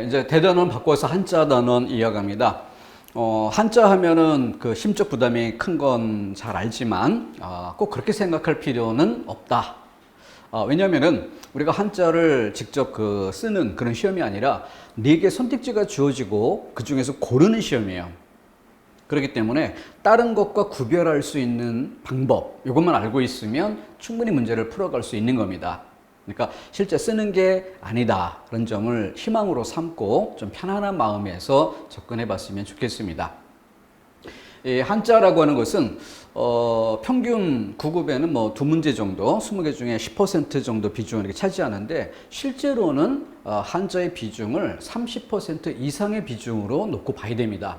이제 대단원 바꿔서 한자 단원 이어갑니다. 한자 하면은 그 심적 부담이 큰 건 잘 알지만, 꼭 그렇게 생각할 필요는 없다. 왜냐면은 우리가 한자를 직접 쓰는 그런 시험이 아니라 4개 선택지가 주어지고 그 중에서 고르는 시험이에요. 그렇기 때문에 다른 것과 구별할 수 있는 방법, 이것만 알고 있으면 충분히 문제를 풀어갈 수 있는 겁니다. 그러니까 실제 쓰는 게 아니다, 그런 점을 희망으로 삼고 좀 편안한 마음에서 접근해 봤으면 좋겠습니다. 이 한자라고 하는 것은 평균 9급에는 뭐 2문제 정도, 20개 중에 10% 정도 비중을 이렇게 차지하는데, 실제로는 한자의 비중을 30% 이상의 비중으로 놓고 봐야 됩니다.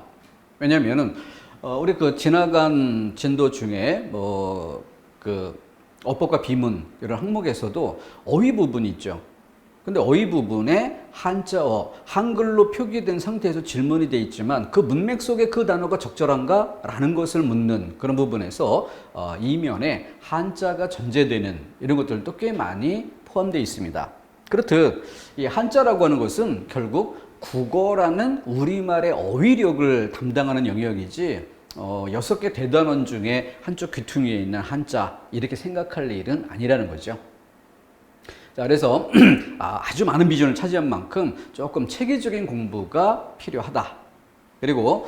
왜냐면은 우리 지나간 진도 중에 어법과 비문 이런 항목에서도 어휘 부분이 있죠. 근데 어휘 부분에 한자어, 한글로 표기된 상태에서 질문이 돼 있지만 그 문맥 속에 그 단어가 적절한가? 라는 것을 묻는 그런 부분에서 이면에 한자가 전제되는 이런 것들도 꽤 많이 포함되어 있습니다. 그렇듯 이 한자라고 하는 것은 결국 국어라는 우리말의 어휘력을 담당하는 영역이지 6개 대단원 중에 한쪽 귀퉁이에 있는 한자, 이렇게 생각할 일은 아니라는 거죠. 자, 그래서 아주 많은 비중을 차지한 만큼 조금 체계적인 공부가 필요하다. 그리고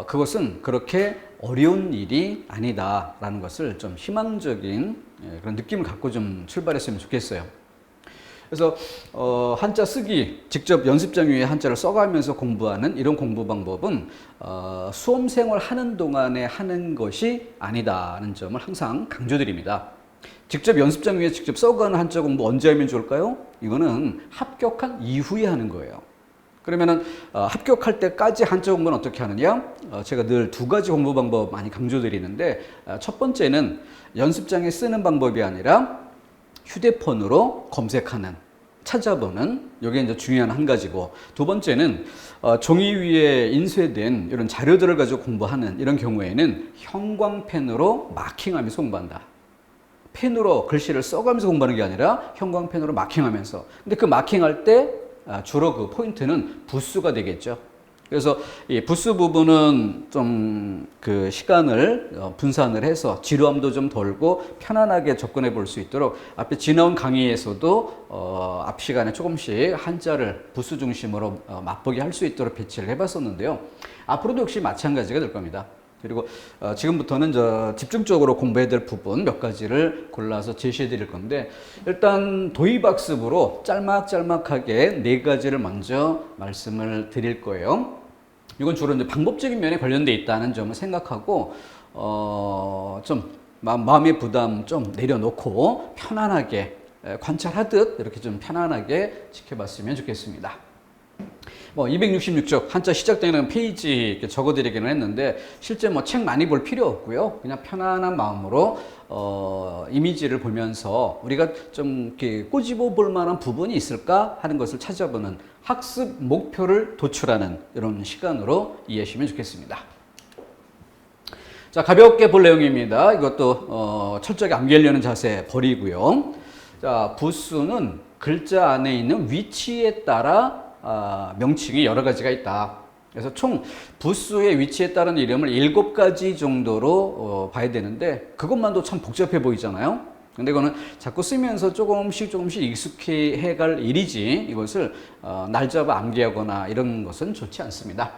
그것은 그렇게 어려운 일이 아니다라는 것을 좀 희망적인 그런 느낌을 갖고 좀 출발했으면 좋겠어요. 그래서 한자 쓰기, 직접 연습장 위에 한자를 써가면서 공부하는 이런 공부 방법은 수험생활 하는 동안에 하는 것이 아니다는 점을 항상 강조드립니다. 직접 연습장 위에 직접 써가는 한자 공부 언제 하면 좋을까요? 이거는 합격한 이후에 하는 거예요. 그러면은 합격할 때까지 한자 공부는 어떻게 하느냐? 제가 늘 2가지 공부 방법 많이 강조드리는데, 첫 번째는 연습장에 쓰는 방법이 아니라 휴대폰으로 검색하는, 찾아보는, 이게 이제 중요한 한 가지고, 2번째는 종이 위에 인쇄된 이런 자료들을 가지고 공부하는 이런 경우에는 형광펜으로 마킹하면서 공부한다. 펜으로 글씨를 써가면서 공부하는 게 아니라 형광펜으로 마킹하면서. 근데 그 마킹할 때 주로 그 포인트는 부수가 되겠죠. 그래서 이 부수 부분은 좀 시간을 분산을 해서 지루함도 좀 덜고 편안하게 접근해 볼 수 있도록 앞에 지나온 강의에서도 앞 시간에 조금씩 한자를 부수 중심으로 맛보게 할 수 있도록 배치를 해봤었는데요. 앞으로도 역시 마찬가지가 될 겁니다. 그리고 지금부터는 집중적으로 공부해야 될 부분 몇 가지를 골라서 제시해 드릴 건데, 일단 도입학습으로 짤막짤막하게 4가지를 먼저 말씀을 드릴 거예요. 이건 주로 이제 방법적인 면에 관련돼 있다는 점을 생각하고 좀 마음의 부담 좀 내려놓고 편안하게 관찰하듯 이렇게 좀 편안하게 지켜봤으면 좋겠습니다. 266쪽 한자 시작되는 페이지 이렇게 적어드리기는 했는데, 실제 책 많이 볼 필요 없고요. 그냥 편안한 마음으로 이미지를 보면서 우리가 좀 이렇게 꼬집어 볼 만한 부분이 있을까 하는 것을 찾아보는 학습 목표를 도출하는 이런 시간으로 이해하시면 좋겠습니다. 자, 가볍게 볼 내용입니다. 이것도 철저하게 암기하려는 자세 버리고요. 자, 부수는 글자 안에 있는 위치에 따라 명칭이 여러 가지가 있다. 그래서 총 부수의 위치에 따른 이름을 7가지 정도로 봐야 되는데, 그것만도 참 복잡해 보이잖아요. 근데 이거는 자꾸 쓰면서 조금씩 익숙해 갈 일이지, 이것을 날잡아 암기하거나 이런 것은 좋지 않습니다.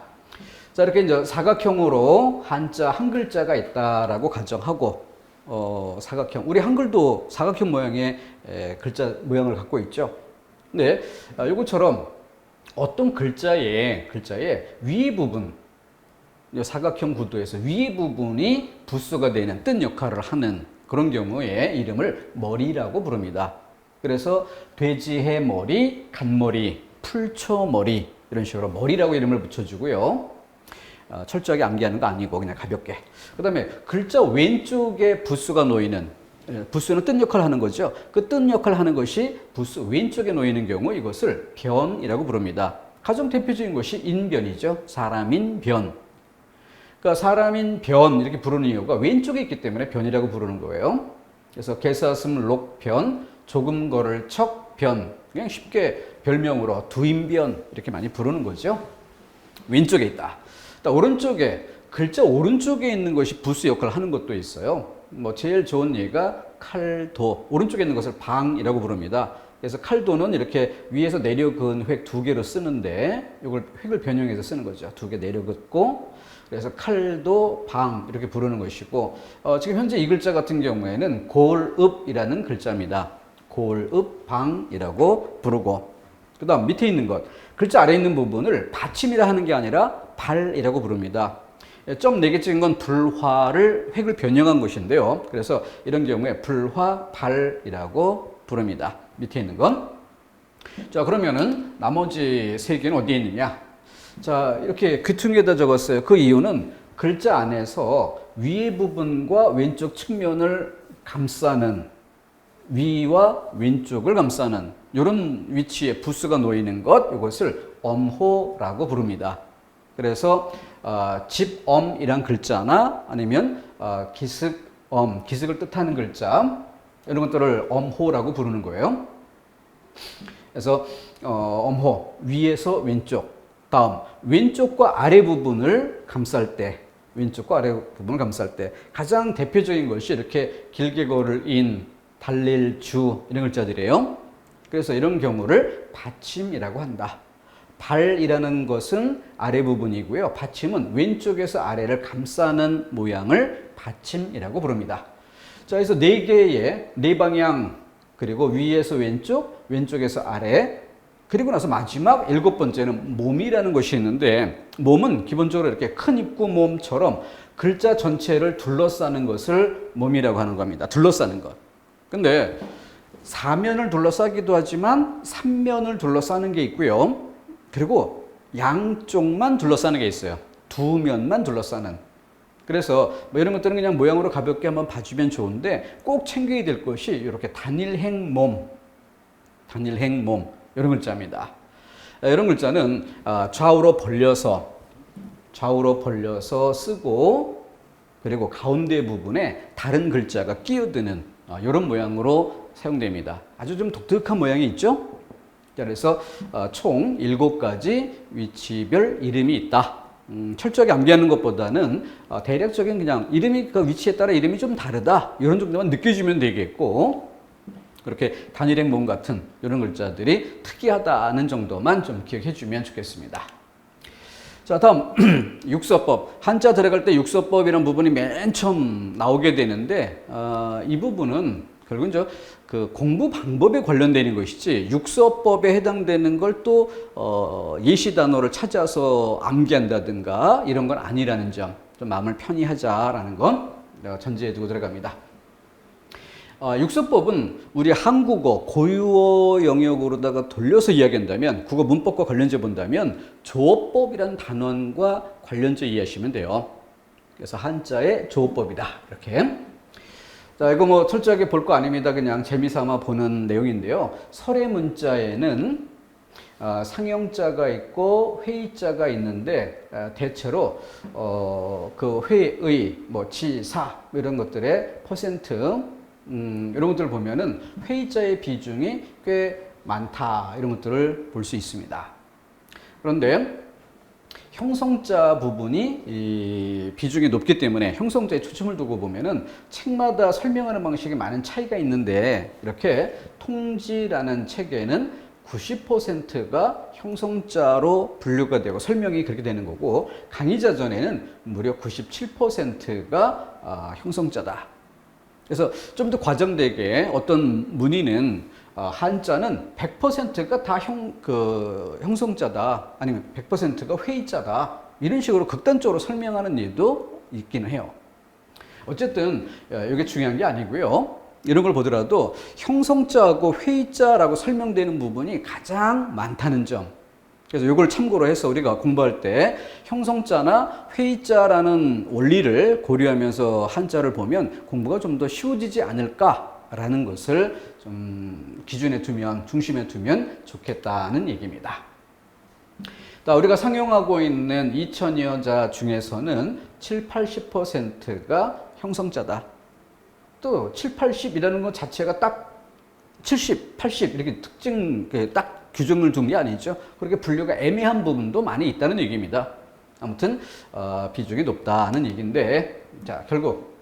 자, 이렇게 이제 사각형으로 한자 한 글자가 있다라고 가정하고, 사각형, 우리 한글도 사각형 모양의 글자 모양을 갖고 있죠. 근데 이것처럼 어떤 글자의 위 부분, 사각형 구도에서 위 부분이 부수가 되는 뜬 역할을 하는 그런 경우에 이름을 머리라고 부릅니다. 그래서 돼지해 머리, 간머리, 풀초머리, 이런 식으로 머리라고 이름을 붙여주고요. 철저하게 암기하는 거 아니고 그냥 가볍게. 그 다음에 글자 왼쪽에 부수가 놓이는, 부수는 뜬 역할을 하는 거죠. 그 뜬 역할을 하는 것이 부수 왼쪽에 놓이는 경우 이것을 변이라고 부릅니다. 가장 대표적인 것이 인변이죠. 사람인 변. 그러니까 사람인 변 이렇게 부르는 이유가 왼쪽에 있기 때문에 변이라고 부르는 거예요. 그래서 개사슴 록변, 조금 걸을 척 변. 그냥 쉽게 별명으로 두인변 이렇게 많이 부르는 거죠. 왼쪽에 있다. 오른쪽에 글자 오른쪽에 있는 것이 부수 역할을 하는 것도 있어요. 뭐 제일 좋은 예가 칼도, 오른쪽에 있는 것을 방이라고 부릅니다. 그래서 칼도는 이렇게 위에서 내려 그은 획 두 개로 쓰는데 이걸 획을 변형해서 쓰는 거죠. 두 개 내려 긋고, 그래서 칼도 방 이렇게 부르는 것이고, 지금 현재 이 글자 같은 경우에는 골읍이라는 글자입니다. 골읍방이라고 부르고, 그 다음 밑에 있는 것, 글자 아래에 있는 부분을 받침이라 하는 게 아니라 발이라고 부릅니다. 점 4개 찍은 건 불화를 획을 변형한 것인데요. 그래서 이런 경우에 불화발이라고 부릅니다. 밑에 있는 건. 자, 그러면은 나머지 3개는 어디에 있느냐? 자, 이렇게 귀퉁이에다 적었어요. 그 이유는 글자 안에서 위의 부분과 왼쪽 측면을 감싸는, 위와 왼쪽을 감싸는 이런 위치에 부수가 놓이는 것, 이것을 엄호라고 부릅니다. 그래서 집엄이란 글자나 아니면 기슭엄, 기슭을 뜻하는 글자, 이런 것들을 엄호라고 부르는 거예요. 그래서 엄호, 위에서 왼쪽, 다음 왼쪽과 아래 부분을 감쌀 때, 왼쪽과 아래 부분을 감쌀 때 가장 대표적인 것이 이렇게 길게 걸을 인, 달릴 주 이런 글자들이에요. 그래서 이런 경우를 받침이라고 한다. 발이라는 것은 아래 부분이고요. 받침은 왼쪽에서 아래를 감싸는 모양을 받침이라고 부릅니다. 자, 그래서 4개의 4방향, 그리고 위에서 왼쪽, 왼쪽에서 아래, 그리고 나서 마지막 7번째는 몸이라는 것이 있는데, 몸은 기본적으로 이렇게 큰 입구 몸처럼 글자 전체를 둘러싸는 것을 몸이라고 하는 겁니다. 둘러싸는 것. 근데 4면을 둘러싸기도 하지만 3면을 둘러싸는 게 있고요. 그리고 양쪽만 둘러싸는 게 있어요. 2면만 둘러싸는. 그래서 뭐 이런 것들은 그냥 모양으로 가볍게 한번 봐주면 좋은데, 꼭 챙겨야 될 것이 이렇게 단일행몸, 단일행몸 이런 글자입니다. 이런 글자는 좌우로 벌려서 쓰고, 그리고 가운데 부분에 다른 글자가 끼어드는 이런 모양으로 사용됩니다. 아주 좀 독특한 모양이 있죠? 그래서 총 7가지 위치별 이름이 있다. 철저하게 암기하는 것보다는 대략적인 그냥 이름이, 그 위치에 따라 이름이 좀 다르다, 이런 정도만 느껴주면 되겠고, 그렇게 단일행몸 같은 이런 글자들이 특이하다는 정도만 좀 기억해 주면 좋겠습니다. 자, 다음 육서법. 한자 들어갈 때 육서법이라는 부분이 맨 처음 나오게 되는데, 이 부분은 결국은 그 공부 방법에 관련되는 것이지, 육서법에 해당되는 걸 또 예시 단어를 찾아서 암기한다든가 이런 건 아니라는 점, 좀 마음을 편히 하자라는 건 전제해 두고 들어갑니다. 육서법은 우리 한국어 고유어 영역으로다가 돌려서 이야기한다면, 국어 문법과 관련져 본다면 조어법이라는 단원과 관련져 이해하시면 돼요. 그래서 한자의 조어법이다, 이렇게. 자, 이거 뭐 철저하게 볼 거 아닙니다. 그냥 재미삼아 보는 내용인데요. 설의 문자에는 상형자가 있고 회의자가 있는데, 대체로 그 회의, 뭐 지사 이런 것들의 퍼센트, 이런 것들을 보면은 회의자의 비중이 꽤 많다, 이런 것들을 볼 수 있습니다. 그런데 형성자 부분이 이 비중이 높기 때문에 형성자에 초점을 두고 보면은 책마다 설명하는 방식에 많은 차이가 있는데, 이렇게 통지라는 책에는 90%가 형성자로 분류가 되고 설명이 그렇게 되는 거고, 강의자전에는 무려 97%가 형성자다. 그래서 좀 더 과장되게 어떤 문의는 한자는 100%가 다 형성자다, 아니면 100%가 회의자다, 이런 식으로 극단적으로 설명하는 일도 있기는 해요. 어쨌든 이게 중요한 게 아니고요. 이런 걸 보더라도 형성자하고 회의자라고 설명되는 부분이 가장 많다는 점, 그래서 이걸 참고로 해서 우리가 공부할 때 형성자나 회의자라는 원리를 고려하면서 한자를 보면 공부가 좀 더 쉬워지지 않을까라는 것을 좀 기준에 두면, 중심에 두면 좋겠다는 얘기입니다. 우리가 상용하고 있는 2000여 자 중에서는 7, 80%가 형성자다. 또 7, 80이라는 것 자체가 딱 70, 80 이렇게 특징 딱 규정을 둔 게 아니죠. 그렇게 분류가 애매한 부분도 많이 있다는 얘기입니다. 아무튼 비중이 높다는 얘기인데, 자, 결국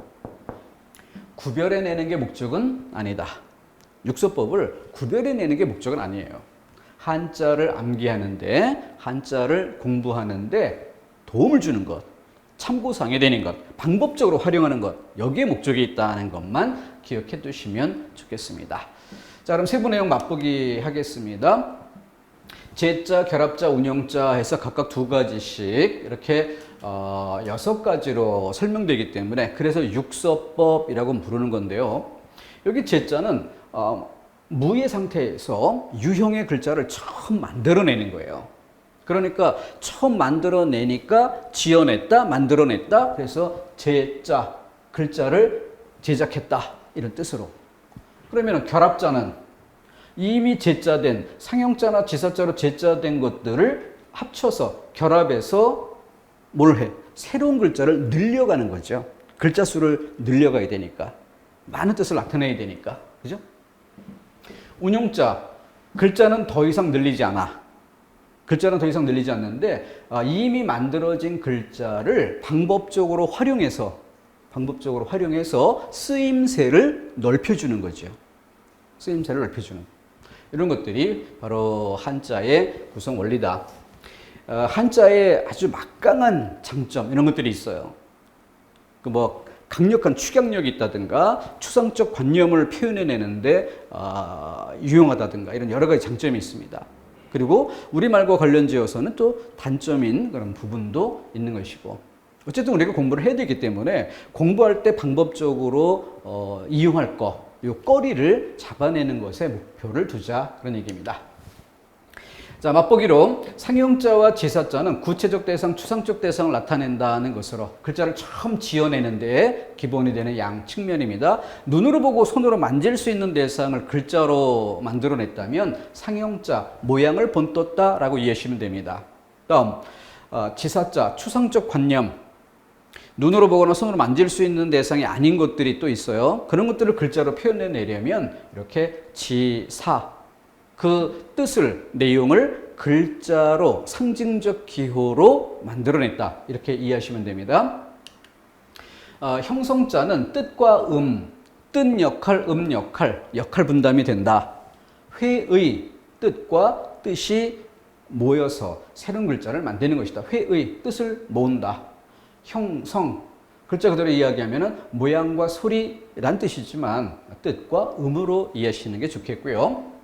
구별해내는 게 목적은 아니다. 육서법을 구별해내는 게 목적은 아니에요. 한자를 암기하는데, 한자를 공부하는데 도움을 주는 것, 참고사항이 되는 것, 방법적으로 활용하는 것, 여기에 목적이 있다는 것만 기억해 두시면 좋겠습니다. 자, 그럼 세부 내용 맛보기 하겠습니다. 제자, 결합자, 운용자 해서 각각 2가지씩 이렇게 6가지로 설명되기 때문에 그래서 육서법이라고 부르는 건데요. 여기 제자는 무의 상태에서 유형의 글자를 처음 만들어내는 거예요. 그러니까 처음 만들어내니까 지어냈다, 만들어냈다. 그래서 제자, 글자를 제작했다. 이런 뜻으로. 그러면 결합자는 이미 제자된 상형자나 지사자로 제자된 것들을 합쳐서 결합해서 뭘 해? 새로운 글자를 늘려가는 거죠. 글자 수를 늘려가야 되니까. 많은 뜻을 나타내야 되니까. 그죠? 운용자, 글자는 더 이상 늘리지 않아. 글자는 더 이상 늘리지 않는데 이미 만들어진 글자를 방법적으로 활용해서 쓰임새를 넓혀주는 거죠. 쓰임새를 넓혀주는 이런 것들이 바로 한자의 구성 원리다. 한자의 아주 막강한 장점 이런 것들이 있어요. 그 뭐 강력한 축약력이 있다든가 추상적 관념을 표현해내는데 유용하다든가 이런 여러 가지 장점이 있습니다. 그리고 우리말과 관련지어서는 또 단점인 그런 부분도 있는 것이고, 어쨌든 우리가 공부를 해야 되기 때문에 공부할 때 방법적으로 이용할 거, 요 거리를 잡아내는 것에 목표를 두자, 그런 얘기입니다. 자, 맛보기로 상형자와 지사자는 구체적 대상, 추상적 대상을 나타낸다는 것으로 글자를 처음 지어내는데 기본이 되는 양 측면입니다. 눈으로 보고 손으로 만질 수 있는 대상을 글자로 만들어냈다면 상형자, 모양을 본떴다라고 이해하시면 됩니다. 다음, 지사자, 추상적 관념. 눈으로 보거나 손으로 만질 수 있는 대상이 아닌 것들이 또 있어요. 그런 것들을 글자로 표현해내려면 이렇게 지사, 그 뜻을, 내용을 글자로 상징적 기호로 만들어냈다. 이렇게 이해하시면 됩니다. 형성자는 뜻과 뜻 역할, 역할 분담이 된다. 회의, 뜻과 뜻이 모여서 새로운 글자를 만드는 것이다. 회의, 뜻을 모은다. 형성, 글자 그대로 이야기하면 모양과 소리란 뜻이지만 뜻과 음으로 이해하시는 게 좋겠고요.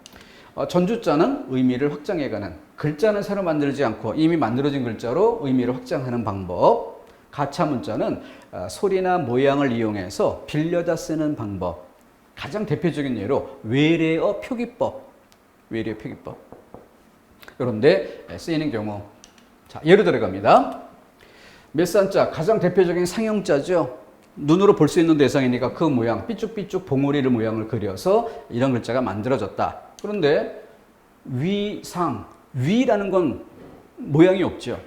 전주자는 의미를 확장해가는, 글자는 새로 만들지 않고 이미 만들어진 글자로 의미를 확장하는 방법. 가차문자는 소리나 모양을 이용해서 빌려다 쓰는 방법. 가장 대표적인 예로 외래어 표기법. 그런데 쓰이는 경우. 자, 예로 들어갑니다. 몇산자, 가장 대표적인 상형자죠. 눈으로 볼 수 있는 대상이니까 그 모양, 삐쭉삐쭉 봉우리를 모양을 그려서 이런 글자가 만들어졌다. 그런데 위상, 위라는 건 모양이 없죠.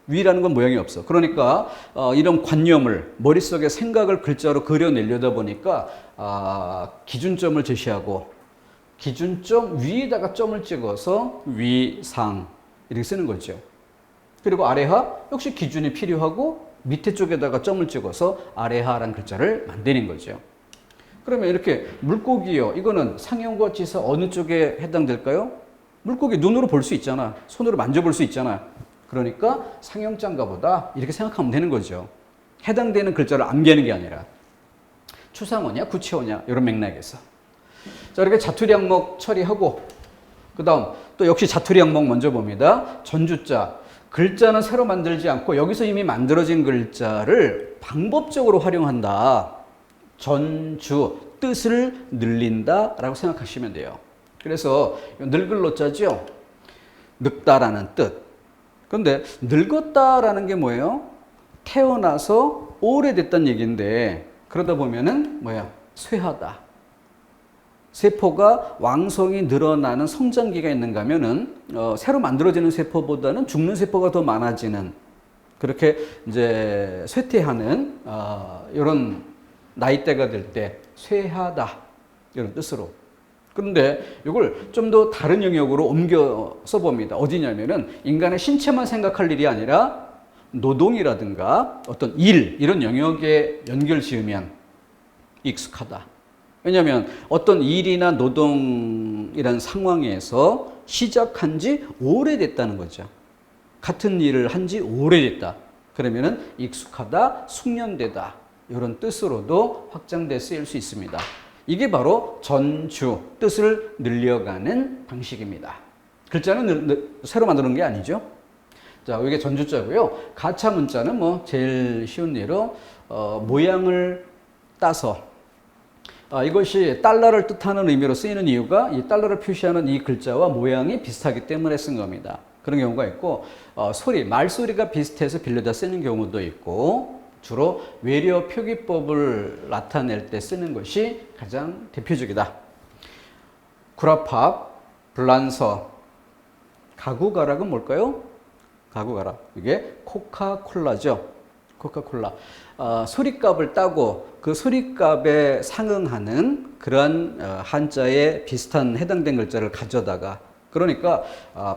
위라는 건 모양이 없어. 그러니까 이런 관념을, 머릿속에 생각을 글자로 그려내려다 보니까 기준점을 제시하고 기준점 위에다가 점을 찍어서 위상 이렇게 쓰는 거죠. 그리고 아래하 역시 기준이 필요하고 밑에 쪽에다가 점을 찍어서 아래하라는 글자를 만드는 거죠. 그러면 이렇게 물고기요. 이거는 상형과 지사 어느 쪽에 해당될까요? 물고기 눈으로 볼 수 있잖아. 손으로 만져볼 수 있잖아. 그러니까 상형자인가 보다 이렇게 생각하면 되는 거죠. 해당되는 글자를 암기하는 게 아니라 추상어냐 구체어냐 이런 맥락에서. 자, 이렇게 자투리 항목 처리하고 그 다음 또 역시 자투리 항목 먼저 봅니다. 전주자. 글자는 새로 만들지 않고 여기서 이미 만들어진 글자를 방법적으로 활용한다. 전주, 뜻을 늘린다 라고 생각하시면 돼요. 그래서 늙을 노자죠. 늙다라는 뜻. 그런데 늙었다라는 게 뭐예요? 태어나서 오래됐다는 얘기인데 그러다 보면은 뭐야? 쇠하다. 세포가 왕성이 늘어나는 성장기가 있는가 하면은 새로 만들어지는 세포보다는 죽는 세포가 더 많아지는 그렇게 이제 쇠퇴하는 이런 나이대가 될 때 쇠하다 이런 뜻으로. 그런데 이걸 좀 더 다른 영역으로 옮겨 써봅니다. 어디냐면은 인간의 신체만 생각할 일이 아니라 노동이라든가 어떤 일, 이런 영역에 연결 지으면 익숙하다. 왜냐하면 어떤 일이나 노동이란 상황에서 시작한 지 오래됐다는 거죠. 같은 일을 한 지 오래됐다. 그러면은 익숙하다, 숙련되다. 이런 뜻으로도 확장돼 쓰일 수 있습니다. 이게 바로 전주, 뜻을 늘려가는 방식입니다. 글자는 새로 만드는 게 아니죠. 자, 이게 전주자고요. 가차 문자는 뭐 제일 쉬운 예로 모양을 따서 이것이 달러를 뜻하는 의미로 쓰이는 이유가 이 달러를 표시하는 이 글자와 모양이 비슷하기 때문에 쓴 겁니다. 그런 경우가 있고 소리, 말소리가 비슷해서 빌려다 쓰는 경우도 있고 주로 외려 표기법을 나타낼 때 쓰는 것이 가장 대표적이다. 구라팍, 불란서, 가구가락은 뭘까요? 가구가락. 이게 코카콜라죠. 코카콜라. 소리값을 따고 그 소리값에 상응하는 그러한 한자에 비슷한 해당된 글자를 가져다가 그러니까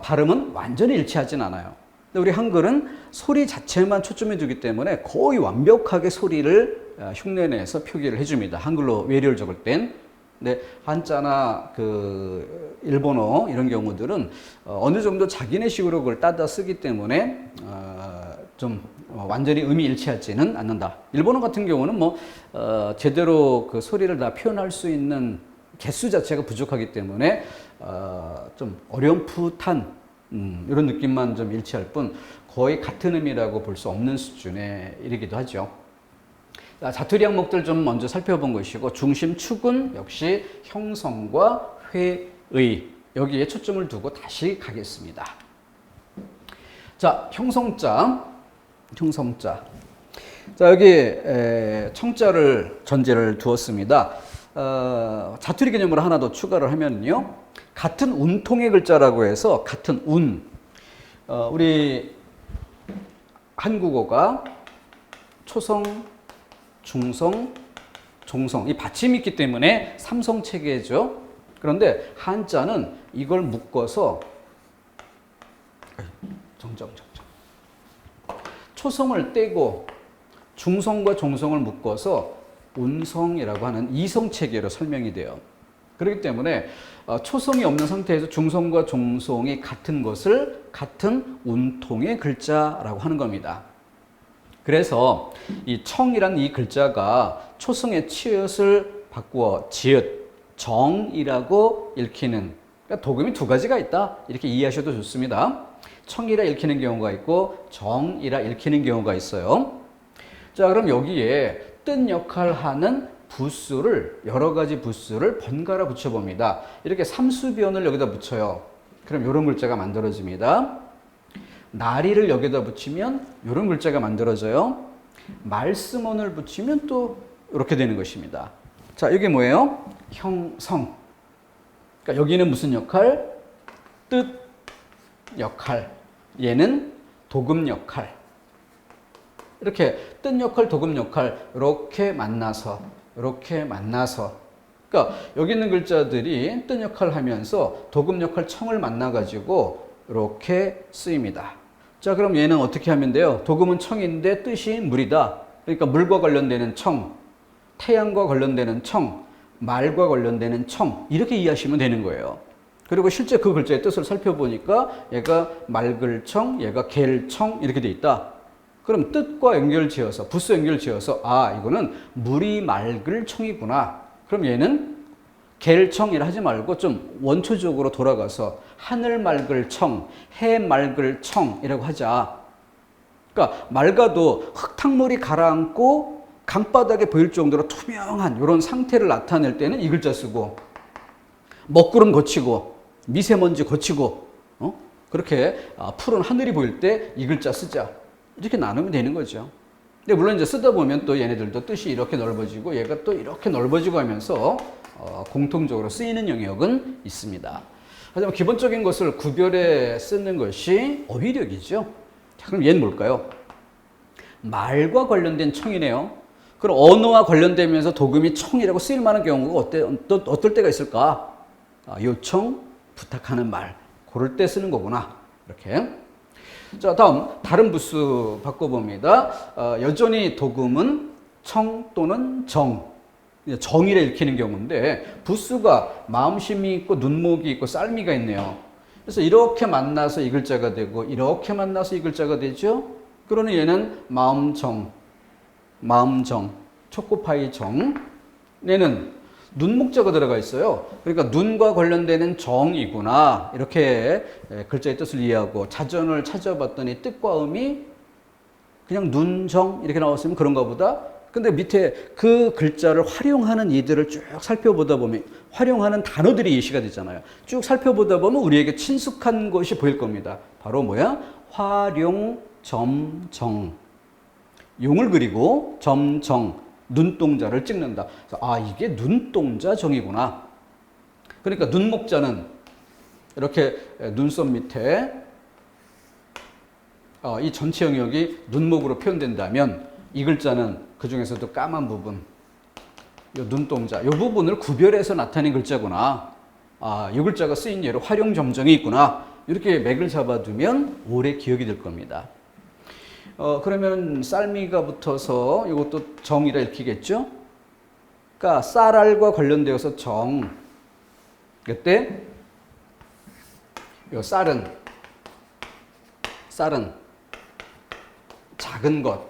발음은 완전히 일치하진 않아요. 근데 우리 한글은 소리 자체만 초점해 두기 때문에 거의 완벽하게 소리를 흉내내서 표기를 해줍니다. 한글로 외래어를 적을 땐. 근데 한자나 그 일본어 이런 경우들은 어느 정도 자기네식으로 그걸 따다 쓰기 때문에 좀 완전히 음이 일치하지는 않는다. 일본어 같은 경우는 뭐 제대로 그 소리를 다 표현할 수 있는 개수 자체가 부족하기 때문에 좀 어렴풋한 이런 느낌만 좀 일치할 뿐 거의 같은 의미라고 볼 수 없는 수준에 이르기도 하죠. 자투리 항목들 좀 먼저 살펴본 것이고 중심 축은 역시 형성과 회의 여기에 초점을 두고 다시 가겠습니다. 자, 형성자. 자, 여기 청자를 전제를 두었습니다. 자투리 개념으로 하나 더 추가를 하면요. 같은 운통의 글자라고 해서 같은 운. 우리 한국어가 초성, 중성, 종성 이 받침이 있기 때문에 삼성 체계죠. 그런데 한자는 이걸 묶어서 초성을 떼고 중성과 종성을 묶어서 운성이라고 하는 이성 체계로 설명이 돼요. 그렇기 때문에 초성이 없는 상태에서 중성과 종성이 같은 것을 같은 운통의 글자라고 하는 겁니다. 그래서 이 청이란 이 글자가 초성의 치읓을 바꾸어 지읒, 정이라고 읽히는, 그러니까 도금이 두 가지가 있다 이렇게 이해하셔도 좋습니다. 청이라 읽히는 경우가 있고 정이라 읽히는 경우가 있어요. 자, 그럼 여기에 뜻 역할을 하는 부수를 여러 가지 부수를 번갈아 붙여봅니다. 이렇게 삼수변을 여기다 붙여요. 그럼 이런 글자가 만들어집니다. 나리를 여기다 붙이면 이런 글자가 만들어져요. 말씀원을 붙이면 또 이렇게 되는 것입니다. 자, 이게 뭐예요? 형성. 그러니까 여기는 무슨 역할? 뜻 역할. 얘는 도금 역할. 이렇게 뜻 역할, 도금 역할 이렇게 만나서 그러니까 여기 있는 글자들이 뜻 역할을 하면서 도금 역할 청을 만나가지고 이렇게 쓰입니다. 자, 그럼 얘는 어떻게 하면 돼요? 도금은 청인데 뜻이 물이다. 그러니까 물과 관련되는 청, 태양과 관련되는 청, 말과 관련되는 청 이렇게 이해하시면 되는 거예요. 그리고 실제 그 글자의 뜻을 살펴보니까 얘가 맑을청, 얘가 갤청 이렇게 돼 있다. 그럼 뜻과 연결지어서 부수 연결지어서 이거는 물이 맑을 청이구나. 그럼 얘는 갤청이라 하지 말고 좀 원초적으로 돌아가서 하늘 맑을 청, 해 맑을 청이라고 하자. 그러니까 맑아도 흙탕물이 가라앉고 강바닥에 보일 정도로 투명한 이런 상태를 나타낼 때는 이 글자 쓰고 먹구름 거치고 미세먼지 거치고 그렇게 푸른 하늘이 보일 때 이 글자 쓰자. 이렇게 나누면 되는 거죠. 근데 물론 이제 쓰다 보면 또 얘네들도 뜻이 이렇게 넓어지고 얘가 또 이렇게 넓어지고 하면서 공통적으로 쓰이는 영역은 있습니다. 하지만 기본적인 것을 구별해 쓰는 것이 어휘력이죠. 자, 그럼 얘는 뭘까요? 말과 관련된 청이네요. 그럼 언어와 관련되면서 도금이 청이라고 쓰일 만한 경우가 어떨 때가 있을까? 요청, 부탁하는 말, 그럴 때 쓰는 거구나. 이렇게. 자, 다음 다른 부수 바꿔봅니다. 여전히 도금은 청 또는 정. 정이라 읽히는 경우인데 부수가 마음심이 있고 눈목이 있고 쌀미가 있네요. 그래서 이렇게 만나서 이 글자가 되고 이렇게 만나서 이 글자가 되죠. 그러니 얘는 마음정, 초코파이 정. 얘는 눈목자가 들어가 있어요. 그러니까 눈과 관련되는 정이구나. 이렇게 글자의 뜻을 이해하고 자전을 찾아봤더니 뜻과 의미 그냥 눈정 이렇게 나왔으면 그런가 보다. 근데 밑에 그 글자를 활용하는 이들을 쭉 살펴보다 보면 활용하는 단어들이 예시가 되잖아요. 쭉 살펴보다 보면 우리에게 친숙한 것이 보일 겁니다. 바로 뭐야? 활용, 점정. 용을 그리고 점정. 눈동자를 찍는다. 아, 이게 눈동자 정이구나. 그러니까 눈목자는 이렇게 눈썹 밑에 이 전체 영역이 눈목으로 표현된다면 이 글자는 그 중에서도 까만 부분, 이 눈동자, 이 부분을 구별해서 나타낸 글자구나. 아, 이 글자가 쓰인 예로 활용점정이 있구나. 이렇게 맥을 잡아두면 오래 기억이 될 겁니다. 그러면 쌀미가 붙어서 이것도 정이라 읽히겠죠? 그러니까 쌀알과 관련되어서 정. 그때 이 쌀은 작은 것.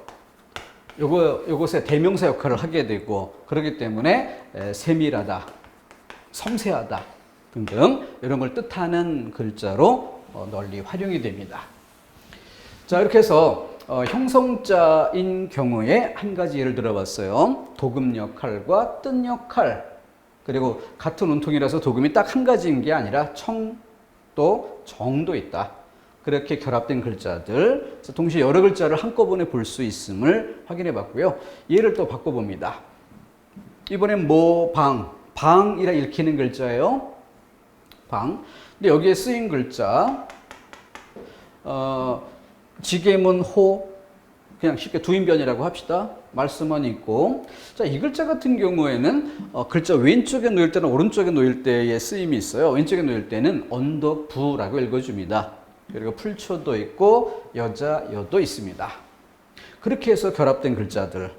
요것의 대명사 역할을 하게 되고 그렇기 때문에 세밀하다, 섬세하다 등등 이런 걸 뜻하는 글자로 널리 활용이 됩니다. 자, 이렇게 해서 형성자인 경우에 한 가지 예를 들어봤어요. 도금 역할과 뜻 역할. 그리고 같은 운통이라서 도금이 딱 한 가지인 게 아니라 청도 정도 있다. 그렇게 결합된 글자들, 동시에 여러 글자를 한꺼번에 볼 수 있음을 확인해 봤고요. 예를 또 바꿔봅니다. 이번엔 방이라 읽히는 글자예요. 방. 근데 여기에 쓰인 글자, 지게문 호, 그냥 쉽게 두인변이라고 합시다. 말씀만 있고. 자, 이 글자 같은 경우에는 글자 왼쪽에 놓일 때는 오른쪽에 놓일 때의 쓰임이 있어요. 왼쪽에 놓일 때는 언덕부라고 읽어줍니다. 그리고 풀초도 있고 여도 있습니다. 그렇게 해서 결합된 글자들.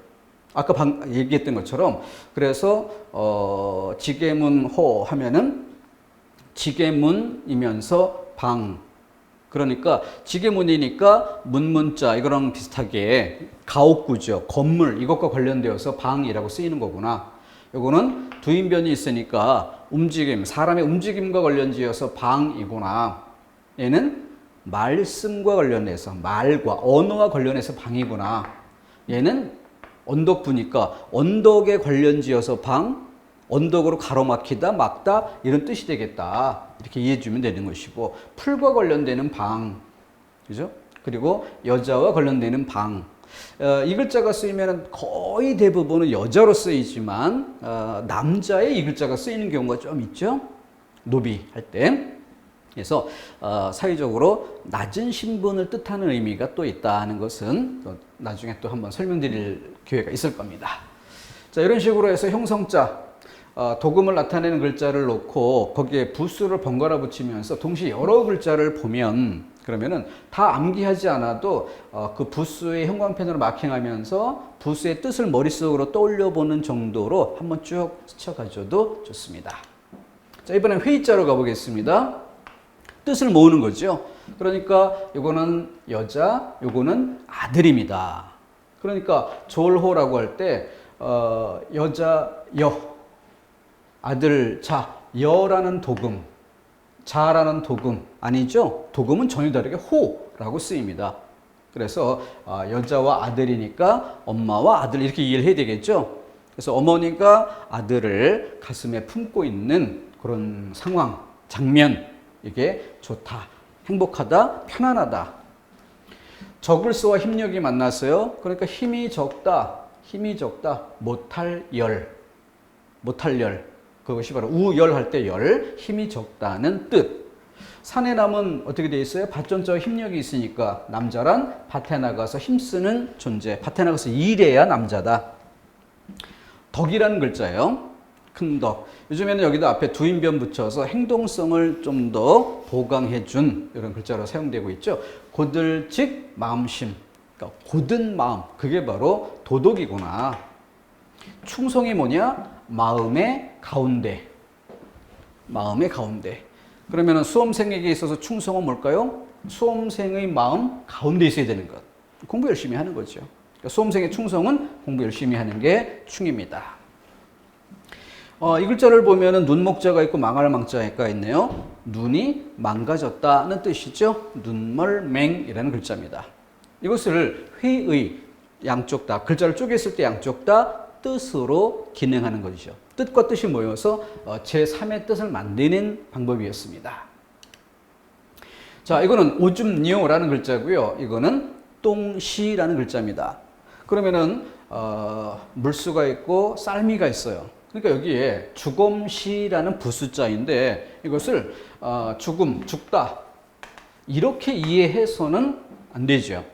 아까 얘기했던 것처럼 그래서 지게문호 하면은 지게문이면서 방. 그러니까 지게문이니까 문문자 이거랑 비슷하게 가옥구죠. 건물 이것과 관련되어서 방이라고 쓰이는 거구나. 요거는 두인변이 있으니까 움직임, 사람의 움직임과 관련지어서 방이구나. 얘는 말씀과 관련해서 말과 언어와 관련해서 방이구나. 얘는 언덕부니까 언덕에 관련지어서 방, 언덕으로 가로막히다, 막다 이런 뜻이 되겠다. 이렇게 이해해 주면 되는 것이고 풀과 관련되는 방, 그죠? 그리고 여자와 관련되는 방. 이 글자가 쓰이면 거의 대부분은 여자로 쓰이지만 남자의 이 글자가 쓰이는 경우가 좀 있죠. 노비할 때. 그래서 사회적으로 낮은 신분을 뜻하는 의미가 또 있다는 것은 또 나중에 또 한번 설명드릴 기회가 있을 겁니다. 자, 이런 식으로 해서 형성자, 도금을 나타내는 글자를 놓고 거기에 부수를 번갈아 붙이면서 동시에 여러 글자를 보면 그러면은 다 암기하지 않아도 그 부수의 형광펜으로 마킹하면서 부수의 뜻을 머릿속으로 떠올려 보는 정도로 한번 쭉 스쳐가줘도 좋습니다. 자, 이번엔 회의자로 가보겠습니다. 뜻을 모으는 거죠. 그러니까 이거는 여자, 이거는 아들입니다. 그러니까 졸호라고 할 때 여자 여, 아들 자, 여라는 도금, 자라는 도금 아니죠? 도금은 전혀 다르게 호라고 쓰입니다. 그래서 여자와 아들이니까 엄마와 아들 이렇게 이해를 해야 되겠죠? 그래서 어머니가 아들을 가슴에 품고 있는 그런 상황, 장면, 이게 좋다, 행복하다, 편안하다. 적을서와 힘력이 만났어요. 그러니까 힘이 적다, 못할 열. 그것이 바로 우열할 때 열, 힘이 적다는 뜻. 산의 남은 어떻게 되어 있어요? 밭전자와 힘력이 있으니까 남자란 밭에 나가서 힘쓰는 존재, 밭에 나가서 일해야 남자다. 덕이라는 글자예요. 흥덕. 요즘에는 여기도 앞에 두인변 붙여서 행동성을 좀 더 보강해준 이런 글자로 사용되고 있죠. 고들직 마음심. 그러니까 고든 마음. 그게 바로 도덕이구나. 충성이 뭐냐? 마음의 가운데. 마음의 가운데. 그러면 수험생에게 있어서 충성은 뭘까요? 수험생의 마음 가운데 있어야 되는 것. 공부 열심히 하는 거죠. 그러니까 수험생의 충성은 공부 열심히 하는 게 충입니다. 이 글자를 보면은 눈목자가 있고 망할 망자가 있네요. 눈이 망가졌다는 뜻이죠. 눈멀맹이라는 글자입니다. 이것을 회의 양쪽 다 글자를 쪼갰을 때 양쪽 다 뜻으로 기능하는 것이죠. 뜻과 뜻이 모여서 제3의 뜻을 만드는 방법이었습니다. 자, 이거는 오줌뇨라는 글자고요. 이거는 똥시라는 글자입니다. 그러면은 물수가 있고 쌀미가 있어요. 그러니까 여기에 죽음시라는 부수자인데 이것을 죽음, 죽다 이렇게 이해해서는 안 되죠.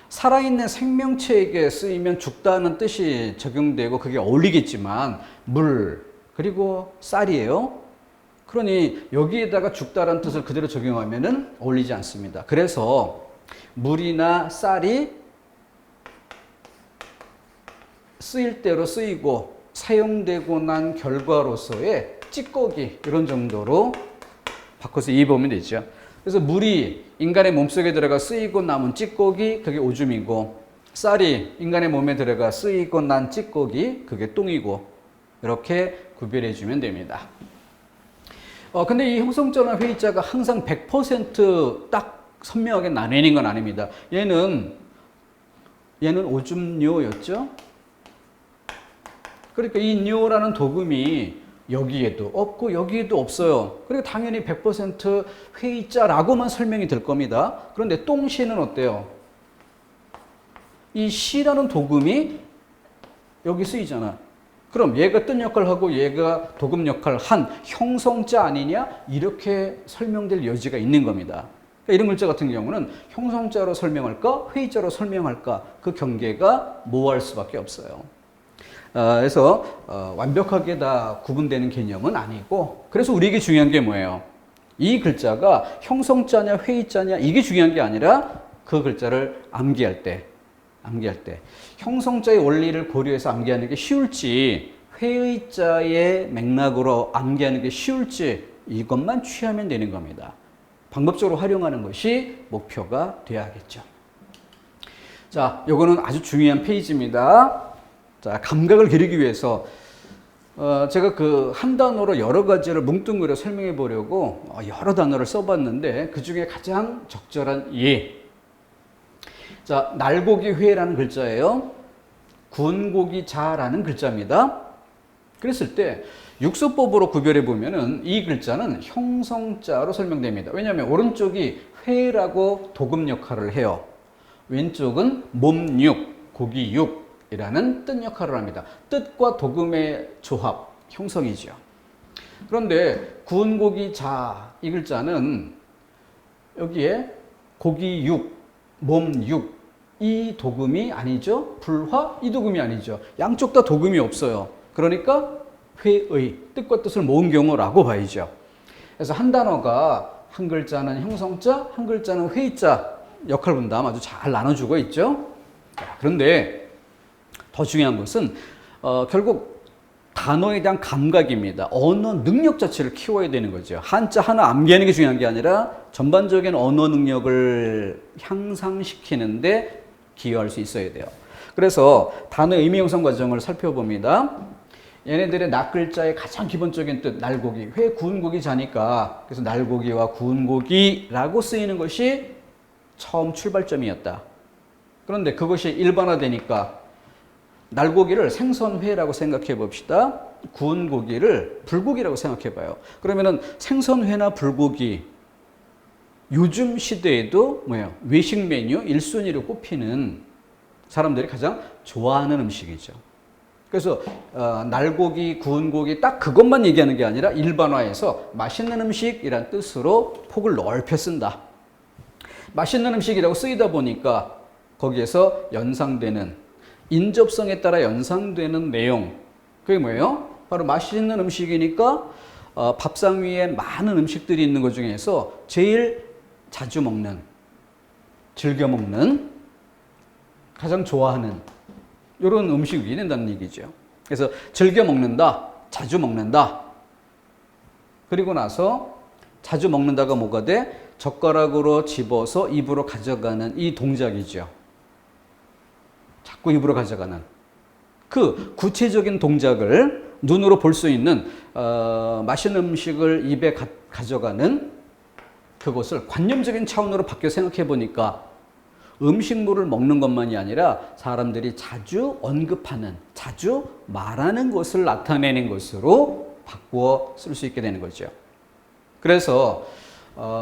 살아있는 생명체에게 쓰이면 죽다는 뜻이 적용되고 그게 어울리겠지만 물 그리고 쌀이에요. 그러니 여기에다가 죽다라는 뜻을 그대로 적용하면은 어울리지 않습니다. 그래서 물이나 쌀이 쓰일 대로 쓰이고 사용되고 난 결과로서의 찌꺼기 이런 정도로 바꿔서 이해보면 되죠. 그래서 물이 인간의 몸속에 들어가 쓰이고 남은 찌꺼기 그게 오줌이고 쌀이 인간의 몸에 들어가 쓰이고 난 찌꺼기 그게 똥이고 이렇게 구별해 주면 됩니다. 근데 이 형성자나 회의자가 항상 100% 선명하게 나뉘는 건 아닙니다. 얘는 오줌뇨였죠. 그러니까 이 뇨라는 도금이 여기에도 없고 여기에도 없어요. 그러니까 당연히 100% 회의자라고만 설명이 될 겁니다. 그런데 똥시는 어때요? 이 시라는 도금이 여기 쓰이잖아. 그럼 얘가 뜻 역할을 하고 얘가 도금 역할을 한 형성자 아니냐? 이렇게 설명될 여지가 있는 겁니다. 그러니까 이런 글자 같은 경우는 형성자로 설명할까? 회의자로 설명할까? 그 경계가 모호할 수밖에 없어요. 그래서 완벽하게 다 구분되는 개념은 아니고 그래서 우리에게 중요한 게 뭐예요? 이 글자가 형성자냐 회의자냐 이게 중요한 게 아니라 그 글자를 암기할 때 형성자의 원리를 고려해서 암기하는 게 쉬울지 회의자의 맥락으로 암기하는 게 쉬울지 이것만 취하면 되는 겁니다. 방법적으로 활용하는 것이 목표가 되어야겠죠. 자, 요거는 아주 중요한 페이지입니다. 자, 감각을 기르기 위해서 제가 그 한 단어로 여러 가지를 뭉뚱그려 설명해 보려고 여러 단어를 써봤는데 그 중에 가장 적절한 예. 자, 날고기 회라는 글자예요. 군고기 자라는 글자입니다. 그랬을 때 육수법으로 구별해 보면은 이 글자는 형성자로 설명됩니다. 왜냐하면 오른쪽이 회라고 도금 역할을 해요. 왼쪽은 몸육, 고기육. 이라는 뜻 역할을 합니다. 뜻과 도금의 조합, 형성이죠. 그런데 구운 고기 자, 이 글자는 여기에 고기 육, 몸 육, 이 도금이 아니죠. 불화, 이 도금이 아니죠. 양쪽 다 도금이 없어요. 그러니까 회의, 뜻과 뜻을 모은 경우라고 봐야죠. 그래서 한 단어가 한 글자는 형성자, 한 글자는 회의자 역할 분담 아주 잘 나눠주고 있죠. 그런데 더 중요한 것은 결국 단어에 대한 감각입니다. 언어 능력 자체를 키워야 되는 거죠. 한자 하나 암기하는 게 중요한 게 아니라 전반적인 언어 능력을 향상시키는데 기여할 수 있어야 돼요. 그래서 단어 의미 형성 과정을 살펴봅니다. 얘네들의 낫글자의 가장 기본적인 뜻, 날고기, 회 구운 고기 자니까 그래서 날고기와 구운 고기라고 쓰이는 것이 처음 출발점이었다. 그런데 그것이 일반화되니까 날고기를 생선회라고 생각해 봅시다. 구운 고기를 불고기라고 생각해 봐요. 그러면은 생선회나 불고기 요즘 시대에도 뭐예요? 외식 메뉴 1순위로 꼽히는 사람들이 가장 좋아하는 음식이죠. 그래서 날고기, 구운 고기 딱 그것만 얘기하는 게 아니라 일반화해서 맛있는 음식이란 뜻으로 폭을 넓혀 쓴다. 맛있는 음식이라고 쓰이다 보니까 거기에서 연상되는 인접성에 따라 연상되는 내용 그게 뭐예요? 바로 맛있는 음식이니까 밥상 위에 많은 음식들이 있는 것 중에서 제일 자주 먹는, 즐겨 먹는, 가장 좋아하는 이런 음식이 된다는 얘기죠. 그래서 즐겨 먹는다, 자주 먹는다. 그리고 나서 자주 먹는다가 뭐가 돼? 젓가락으로 집어서 입으로 가져가는 이 동작이죠. 자꾸 입으로 가져가는 그 구체적인 동작을 눈으로 볼 수 있는 맛있는 음식을 입에 가져가는 그것을 관념적인 차원으로 바뀌어 생각해 보니까 음식물을 먹는 것만이 아니라 사람들이 자주 언급하는, 자주 말하는 것을 나타내는 것으로 바꾸어 쓸 수 있게 되는 거죠. 그래서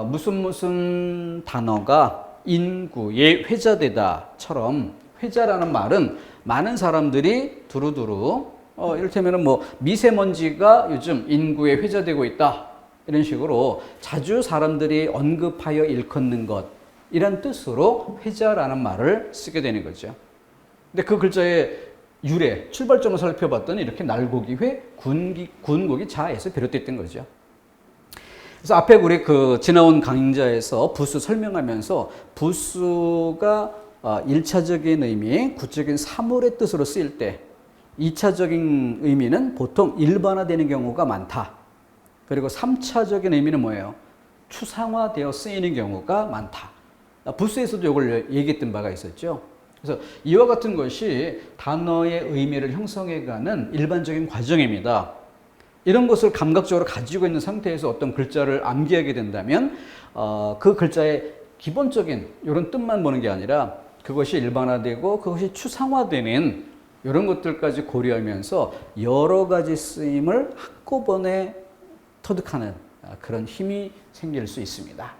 무슨 단어가 인구에 회자되다처럼 회자라는 말은 많은 사람들이 두루두루 이를테면 뭐 미세먼지가 요즘 인구에 회자되고 있다 이런 식으로 자주 사람들이 언급하여 일컫는 것 이런 뜻으로 회자라는 말을 쓰게 되는 거죠. 근데 그 글자의 유래, 출발점을 살펴봤더니 이렇게 날고기회, 군고기 자에서 비롯됐던 거죠. 그래서 앞에 우리 지나온 강좌에서 부수 설명하면서 부수가 1차적인 의미, 구적인 사물의 뜻으로 쓰일 때 2차적인 의미는 보통 일반화되는 경우가 많다. 그리고 3차적인 의미는 뭐예요? 추상화되어 쓰이는 경우가 많다. 부수에서도 이걸 얘기했던 바가 있었죠. 그래서 이와 같은 것이 단어의 의미를 형성해가는 일반적인 과정입니다. 이런 것을 감각적으로 가지고 있는 상태에서 어떤 글자를 암기하게 된다면 그 글자의 기본적인 이런 뜻만 보는 게 아니라 그것이 일반화되고 그것이 추상화되는 이런 것들까지 고려하면서 여러 가지 쓰임을 한꺼번에 터득하는 그런 힘이 생길 수 있습니다.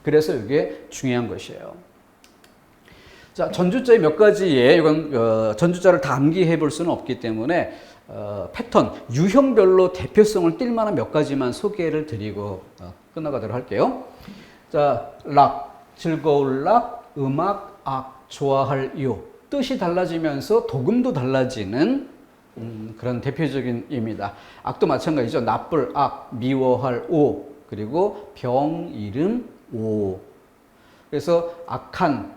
그래서 이게 중요한 것이에요. 자, 전주자의 몇 가지의 이건 전주자를 다 암기해 볼 수는 없기 때문에 패턴, 유형별로 대표성을 띌 만한 몇 가지만 소개를 드리고 끝나가도록 할게요. 자, 락, 즐거울 락, 음악, 악, 좋아할 요. 뜻이 달라지면서 도금도 달라지는 그런 대표적인 의미다. 악도 마찬가지죠. 나쁠 악, 미워할 오, 그리고 병, 이름, 오. 그래서 악한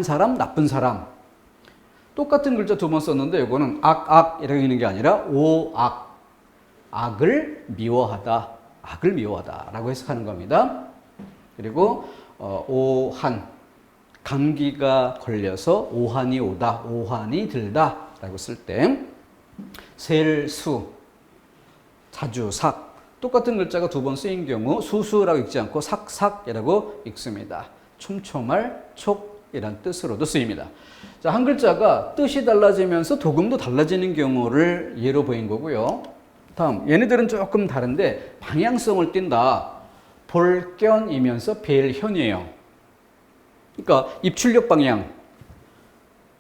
사람, 나쁜 사람. 똑같은 글자 두 번 썼는데 이거는 이라고 있는 게 아니라 오악, 악을 미워하다라고 해석하는 겁니다. 그리고 오한, 감기가 걸려서 오한이 오다, 오한이 들다라고 쓸 때 셀수, 자주 삭, 똑같은 글자가 두 번 쓰인 경우 수수라고 읽지 않고 삭삭이라고 읽습니다. 촘촘할 촉이란 뜻으로도 쓰입니다. 자, 한 글자가 뜻이 달라지면서 도금도 달라지는 경우를 예로 보인 거고요. 다음, 얘네들은 조금 다른데 방향성을 띈다. 볼견이면서 벨현이에요. 그러니까 입출력 방향,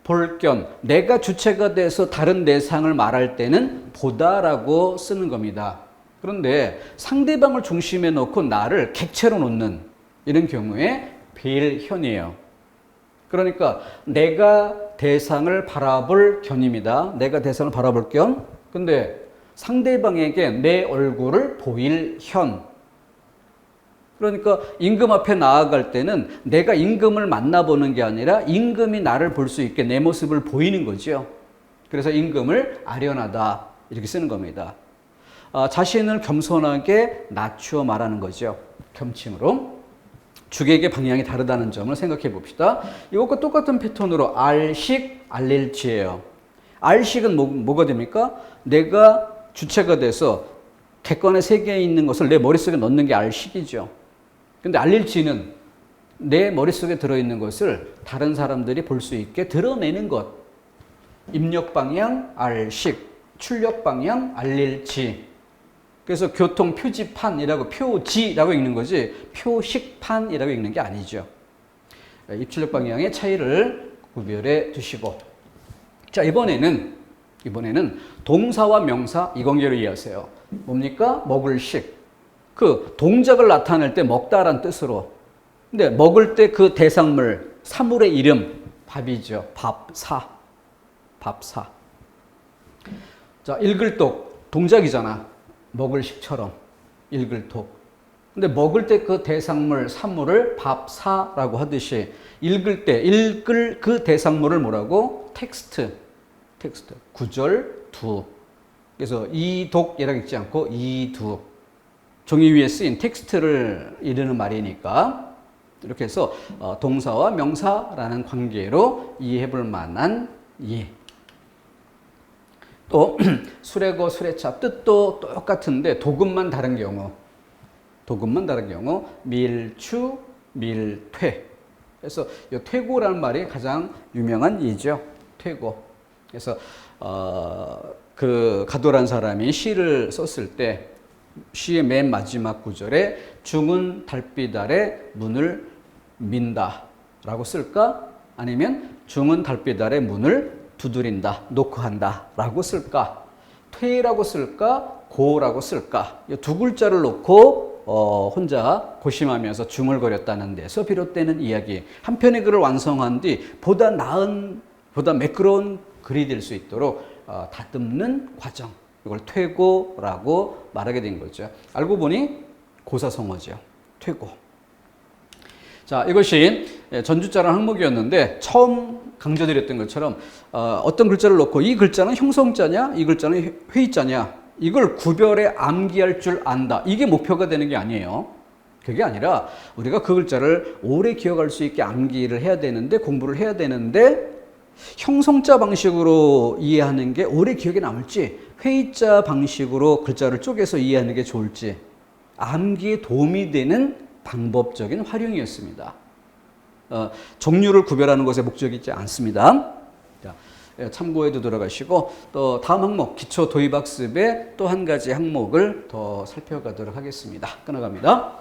볼견, 내가 주체가 돼서 다른 대상을 말할 때는 보다라고 쓰는 겁니다. 그런데 상대방을 중심에 놓고 나를 객체로 놓는 이런 경우에 벨현이에요. 그러니까 내가 대상을 바라볼 견입니다. 내가 대상을 바라볼 견. 근데 상대방에게 내 얼굴을 보일 현. 그러니까 임금 앞에 나아갈 때는 내가 임금을 만나보는 게 아니라 임금이 나를 볼 수 있게 내 모습을 보이는 거죠. 그래서 임금을 아련하다 이렇게 쓰는 겁니다. 자신을 겸손하게 낮추어 말하는 거죠. 겸침으로. 주객의 방향이 다르다는 점을 생각해 봅시다. 이것과 똑같은 패턴으로 알식, 알릴지예요. 알식은 뭐가 됩니까? 내가 주체가 돼서 객관의 세계에 있는 것을 내 머릿속에 넣는 게 알식이죠. 근데 알릴지는 내 머릿속에 들어있는 것을 다른 사람들이 볼 수 있게 드러내는 것. 입력 방향, 알식, 출력 방향, 알릴지. 그래서 교통 표지판이라고 표지라고 읽는 거지 표식판이라고 읽는 게 아니죠. 입출력 방향의 차이를 구별해 두시고. 자, 이번에는 동사와 명사 이 관계로 이해하세요. 뭡니까? 먹을 식. 그 동작을 나타낼 때 먹다란 뜻으로. 근데 먹을 때 그 대상물, 사물의 이름, 밥이죠. 밥사. 자, 읽을독 동작이잖아. 먹을 식처럼 읽을독. 근데 먹을 때 그 대상물, 산물을 밥사라고 하듯이 읽을 때 읽을 그 대상물을 뭐라고? 텍스트. 구절, 두. 그래서 이독이라고 읽지 않고 이두. 종이 위에 쓰인 텍스트를 이르는 말이니까 이렇게 해서 동사와 명사라는 관계로 이해해 볼 만한 예. 또 수레거, 수레차 뜻도 똑같은데 도금만 다른 경우 밀추, 밀퇴. 그래서 이 퇴고라는 말이 가장 유명한 예죠. 퇴고. 그래서 그 가도란 사람이 시를 썼을 때 시의 맨 마지막 구절에 중은 달빛 아래 문을 민다 라고 쓸까? 아니면 중은 달빛 아래 문을 두드린다, 노크한다 라고 쓸까? 퇴라고 쓸까? 고라고 쓸까? 이 두 글자를 놓고 혼자 고심하면서 중얼거렸다는 데서 비롯되는 이야기. 한 편의 글을 완성한 뒤 보다 나은, 보다 매끄러운 글이 될 수 있도록 다듬는 과정. 이걸 퇴고라고 말하게 된 거죠. 알고 보니 고사성어죠. 퇴고. 자, 이것이 전주자라는 항목이었는데 처음 강조드렸던 것처럼 어떤 글자를 놓고 이 글자는 형성자냐, 이 글자는 회의자냐, 이걸 구별해 암기할 줄 안다. 이게 목표가 되는 게 아니에요. 그게 아니라 우리가 그 글자를 오래 기억할 수 있게 암기를 해야 되는데, 공부를 해야 되는데 형성자 방식으로 이해하는 게 오래 기억에 남을지, 회의자 방식으로 글자를 쪼개서 이해하는 게 좋을지, 암기에 도움이 되는 방법적인 활용이었습니다. 종류를 구별하는 것에 목적이 있지 않습니다. 자, 참고해도 들어가시고, 또 다음 항목 기초 도입학습의 또 한 가지 항목을 더 살펴가도록 하겠습니다. 끊어갑니다.